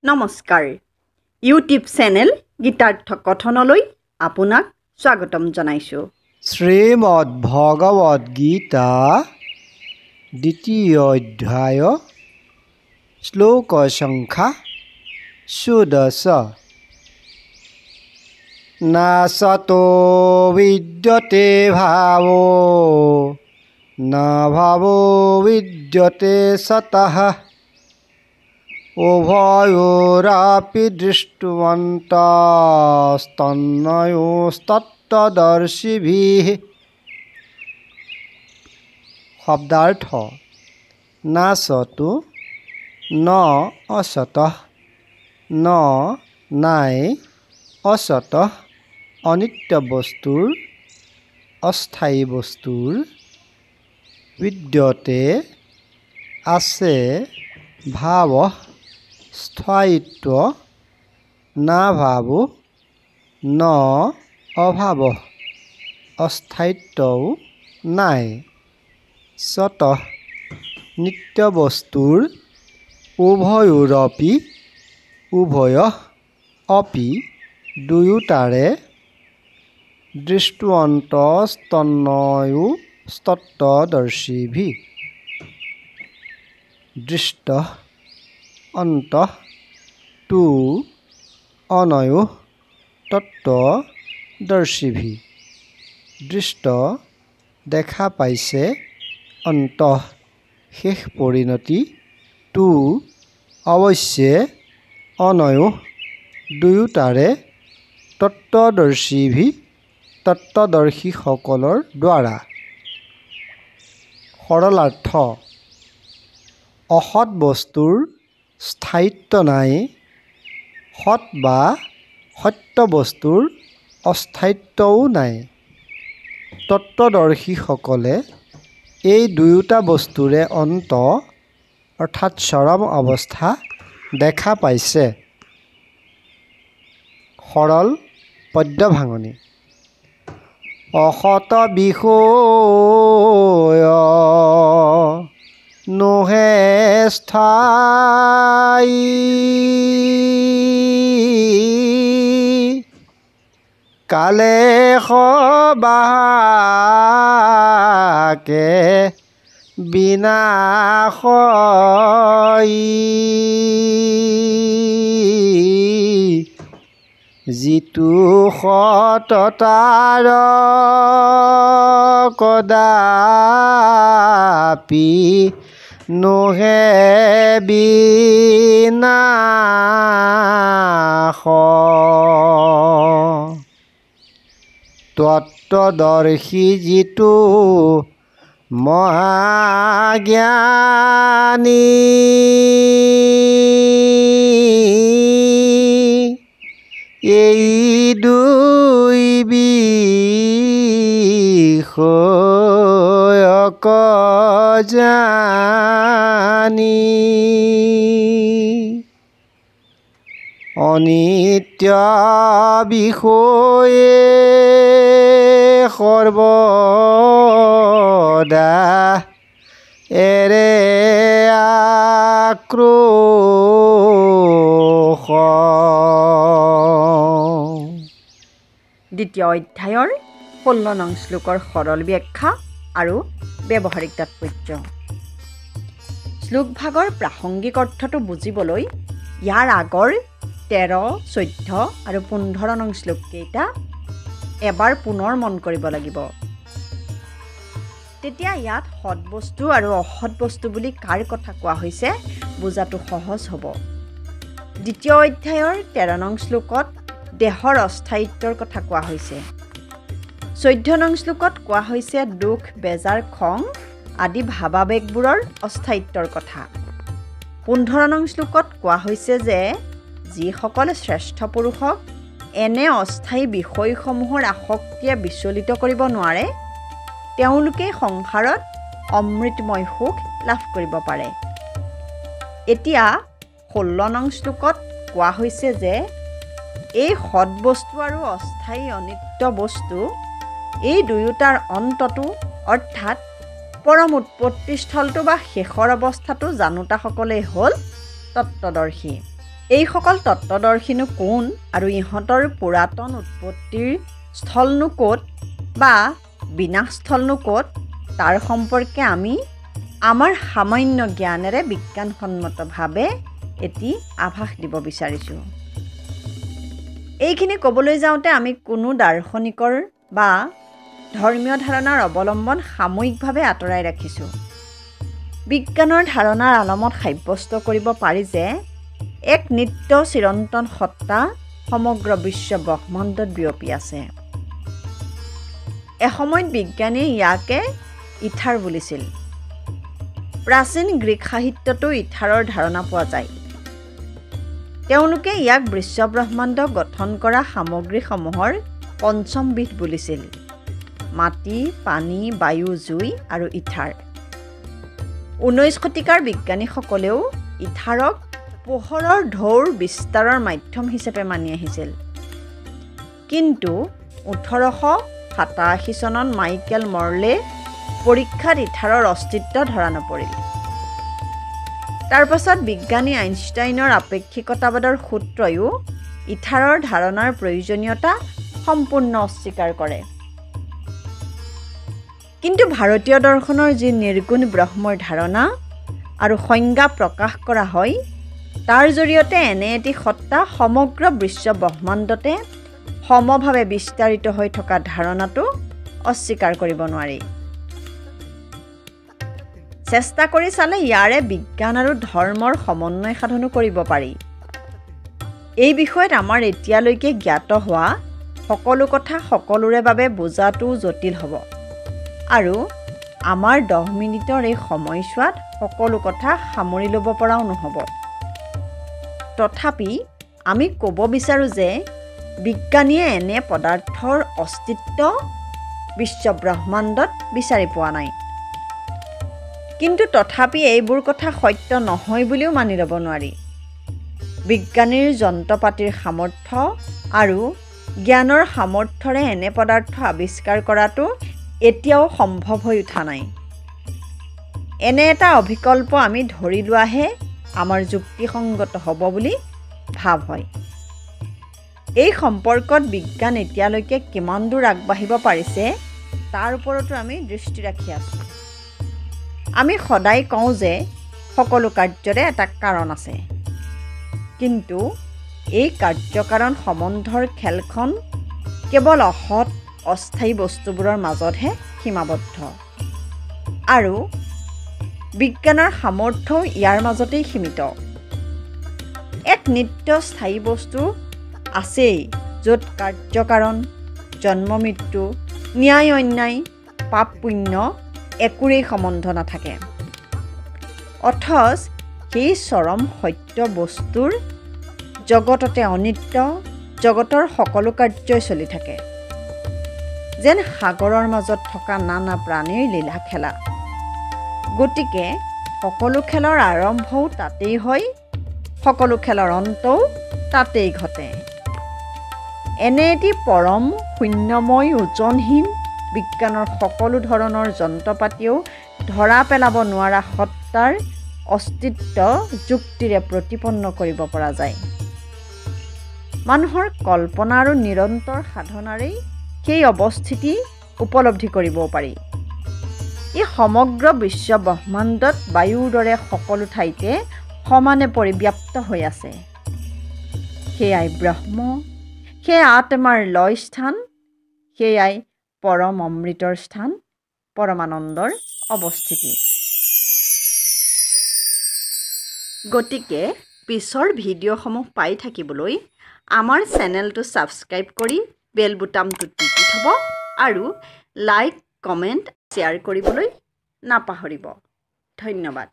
নমস্কাৰ YouTube channel Gitartha কথনলৈ আপোনাক স্বাগতম জনাইছোঁ। শ্ৰীমদ্ ভগৱদ গীতা দ্বিতীয় অধ্যায় শ্লোক সংখ্যা ১৪ নাসতো বিদ্যতে ভাবো না ভাবো বিদ্যতে সতঃ উভয়োরাপি দৃষ্ট্বন্তস্তন্নয়োস্তত্ত্বদর্শিভিঃ। শব্দাৰ্থ নাসতো ন অসতঃ ন নাই অসতঃ অনিত্য বস্তুৰ অস্থায়ী বস্তুৰ বিদ্যতে আছে ভাৱ স্থায়িত্ব না ভাব ন অভাৱ অস্থায়িত্বও নাই স্বতঃ নিত্য বস্তুৰ উভয়োৰপি উভয় অপি দুয়োটাৰে দৃষ্ট্বন্তস্তন্নয়োস্তত্ত্বদৰ্শিভিঃ। দৃষ্ট অন্তঃ তু অনয়োঃ তত্ত্বদৰ্শিভিঃ। দৃষ্ট দেখা পাইছে, অন্তঃ শেষ পৰিণতি, তু অৱশ্যে, অনয়োঃ দুয়োটাৰে, তত্ত্বদৰ্শিভিঃ তত্ত্বদৰ্শীসকলৰ দ্বাৰা। সৰলাৰ্থ অসৎ বস্তুৰ স্থায়িত্ব নাই, সৎ বা সত্য বস্তুৰ অস্থায়িত্বও নাই। তত্ত্বদৰ্শীসকলে এই দুয়োটা বস্তুৰে অন্ত অৰ্থাৎ চৰম অৱস্থা দেখা পাইছে। সৰল পদ্য ভাঙনি। অসত বিষয় নোহে স্থায়ী কালে সবাকে বিনাশয়ী যিটো সততাৰ কদাপি নোহে বিনাশ। তত্ত্বদৰ্শী যিটো মহাজ্ঞানী এই দুই বিষয়ক জানি অনিত্য বিষয়ে সৰ্বদা এৰে আক্ৰোশ। দ্বিতীয় অধ্যায়ৰ 16 নং শ্লোকৰ সৰল ব্যাখ্যা আৰু ব্যৱহাৰিক তাৎপৰ্য। শ্লোকভাগৰ প্ৰাসংগিক অৰ্থটো বুজিবলৈ ইয়াৰ আগৰ 13, 14 আৰু 15 নং শ্লোককেইটা এবাৰ পুনৰ মন কৰিব লাগিব। তেতিয়া ইয়াত সৎ বস্তু আৰু অসৎ বস্তু বুলি কাৰ কথা কোৱা হৈছে বুজাটো সহজ হ'ব। দ্বিতীয় অধ্যায়ৰ 13 নং শ্লোকত দেহৰ অস্থায়িত্বৰ কথা কোৱা হৈছে। 14 নং শ্লোকত কোৱা হৈছে দুখ, বেজাৰ, খং আদি ভাৱাবেগবোৰৰ অস্থায়িত্বৰ কথা। 15 নং শ্লোকত কোৱা হৈছে যে যিসকলে শ্ৰেষ্ঠ পুৰুষক এনে অস্থায়ী বিষয়সমূহৰ আসক্তিয়ে বিচলিত কৰিব নোৱাৰে তেওঁলোকে সংসাৰত অমৃতময় সুখ লাভ কৰিব পাৰে। এতিয়া 16 নং শ্লোকত কোৱা হৈছে যে এই সৎ বস্তু আৰু অস্থায়ী অনিত্য বস্তু এই দুয়োটাৰ অন্তটো অৰ্থাৎ পৰম উৎপত্তিস্থলটো বা শেষৰ অৱস্থাটো জানোতাসকলেই হ'ল তত্ত্বদৰ্শী। এইসকল তত্ত্বদৰ্শীনো কোন আৰু ইহঁতৰ পুৰাতন উৎপত্তিৰ স্থলনো ক'ত বা বিনাশস্থলনো ক'ত তাৰ সম্পৰ্কে আমি আমাৰ সামান্য জ্ঞানেৰে বিজ্ঞানসন্মতভাৱে এটি আভাস দিব বিচাৰিছোঁ। এইখিনি ক'বলৈ যাওঁতে আমি কোনো দাৰ্শনিকৰ বা ধৰ্মীয় ধাৰণাৰ অৱলম্বন সাময়িকভাৱে আঁতৰাই ৰাখিছোঁ। বিজ্ঞানৰ ধাৰণাৰ আলমত সাব্যস্ত কৰিব পাৰি যে এক নিত্য চিৰন্তন সত্তা সমগ্ৰ বিশ্ব ব্ৰহ্মাণ্ডত বিয়পি আছে। এসময়ত বিজ্ঞানীয়ে ইয়াকে ইথাৰ বুলিছিল। প্ৰাচীন গ্ৰীক সাহিত্যতো ইথাৰৰ ধাৰণা পোৱা যায়। তেওঁলোকে ইয়াক বিশ্বব্ৰহ্মাণ্ড গঠন কৰা সামগ্ৰীসমূহৰ পঞ্চম বিধ বুলিছিল: মাটি, পানী, বায়ু, জুই আৰু ইথাৰ। 19 শতিকাৰ বিজ্ঞানীসকলেও ইথাৰক পোহৰৰ ঢৌৰ বিস্তাৰৰ মাধ্যম হিচাপে মানি আহিছিল। কিন্তু 1887 চনত মাইকেল মৰ্লে পৰীক্ষাত ইথাৰৰ অস্তিত্ব ধৰা নপৰিল। তাৰ পাছত বিজ্ঞানী আইনষ্টাইনৰ আপেক্ষিকতাবাদৰ সূত্ৰয়ো ইথাৰৰ ধাৰণাৰ প্ৰয়োজনীয়তা সম্পূৰ্ণ অস্বীকাৰ কৰে। কিন্তু ভাৰতীয় দৰ্শনৰ যি নিৰ্গুণ ব্ৰহ্মৰ ধাৰণা আৰু সংজ্ঞা প্ৰকাশ কৰা হয়, তাৰ জৰিয়তে এনে এটি সত্তা সমগ্ৰ বিশ্ব ব্ৰহ্মাণ্ডতে সমভাৱে বিস্তাৰিত হৈ থকা ধাৰণাটো অস্বীকাৰ কৰিব নোৱাৰি। চেষ্টা কৰি চালে ইয়াৰে বিজ্ঞান আৰু ধৰ্মৰ সমন্বয় সাধনো কৰিব পাৰি। এই বিষয়ত আমাৰ এতিয়ালৈকে জ্ঞাত হোৱা সকলো কথা সকলোৰে বাবে বুজাটো জটিল হ'ব আৰু আমাৰ 10 মিনিটৰ এই সময়ছোৱাত সকলো কথা সামৰি ল'ব পৰাও নহ'ব। তথাপি আমি ক'ব বিচাৰোঁ যে বিজ্ঞানীয়ে এনে পদাৰ্থৰ অস্তিত্ব বিশ্ব ব্ৰহ্মাণ্ডত বিচাৰি পোৱা নাই। কিন্তু তথাপি এইবোৰ কথা সত্য নহয় বুলিও মানি ল'ব নোৱাৰি। বিজ্ঞানীৰ যন্ত্ৰপাতিৰ সামৰ্থ্য আৰু জ্ঞানৰ সামৰ্থ্যৰে এনে পদাৰ্থ আৱিষ্কাৰ কৰাটো এতিয়াও সম্ভৱ হৈ উঠা নাই। এনে এটা অভিকল্প আমি ধৰি লোৱাহে আমাৰ যুক্তিসংগত হ'ব বুলি ভাৱ হয়। এই সম্পৰ্কত বিজ্ঞান এতিয়ালৈকে কিমান দূৰ আগবাঢ়িব পাৰিছে তাৰ ওপৰতো আমি দৃষ্টি ৰাখি আছোঁ। আমি সদায় কওঁ যে সকলো কাৰ্যৰে এটা কাৰণ আছে, কিন্তু এই কাৰ্যকাৰণ সম্বন্ধৰ খেলখন কেৱল অসৎ অস্থায়ী বস্তুবোৰৰ মাজতহে সীমাবদ্ধ আৰু বিজ্ঞানৰ সামৰ্থ্যও ইয়াৰ মাজতেই সীমিত। এক নিত্য স্থায়ী বস্তু আছেই য'ত কাৰ্যকাৰণ, জন্ম মৃত্যু, ন্যায় অন্যায়, পাপ পুণ্য একোৰেই সম্বন্ধ নাথাকে। অথচ সেই চৰম সত্য বস্তুৰ জগততে অনিত্য, জগতৰ সকলো কাৰ্যই চলি থাকে, যেন সাগৰৰ মাজত থকা নানা প্ৰাণীৰ লীলা খেলা। গতিকে সকলো খেলৰ আৰম্ভও তাতেই হয়, সকলো খেলৰ অন্তও তাতেই ঘটে। এনে এটি পৰম শূন্যময় ওজনহীন বিজ্ঞানৰ সকলো ধৰণৰ যন্ত্ৰপাতিও ধৰা পেলাব নোৱাৰা সত্তাৰ অস্তিত্ব যুক্তিৰে প্ৰতিপন্ন কৰিব পৰা যায়। মানুহৰ কল্পনা আৰু নিৰন্তৰ সাধনাৰেই সেই অৱস্থিতি উপলব্ধি কৰিবও পাৰি। এই সমগ্ৰ বিশ্ব ব্ৰহ্মাণ্ডত বায়ুৰ দৰে সকলো ঠাইতে সমানে পৰিব্যাপ্ত হৈ আছে। সেয়াই ব্ৰহ্ম, সেয়া আত্মাৰ লয় স্থান, সেয়াই পৰম অমৃতৰ স্থান, পৰমানন্দৰ অৱস্থিতি। গতিকে পিছৰ ভিডিঅ'সমূহ পাই থাকিবলৈ আমাৰ চেনেলটো ছাবস্ক্ৰাইব কৰি বেল বুটামটো টিপি থ'ব আৰু লাইক, কমেণ্ট, শ্বেয়াৰ কৰিবলৈ নাপাহৰিব। ধন্যবাদ।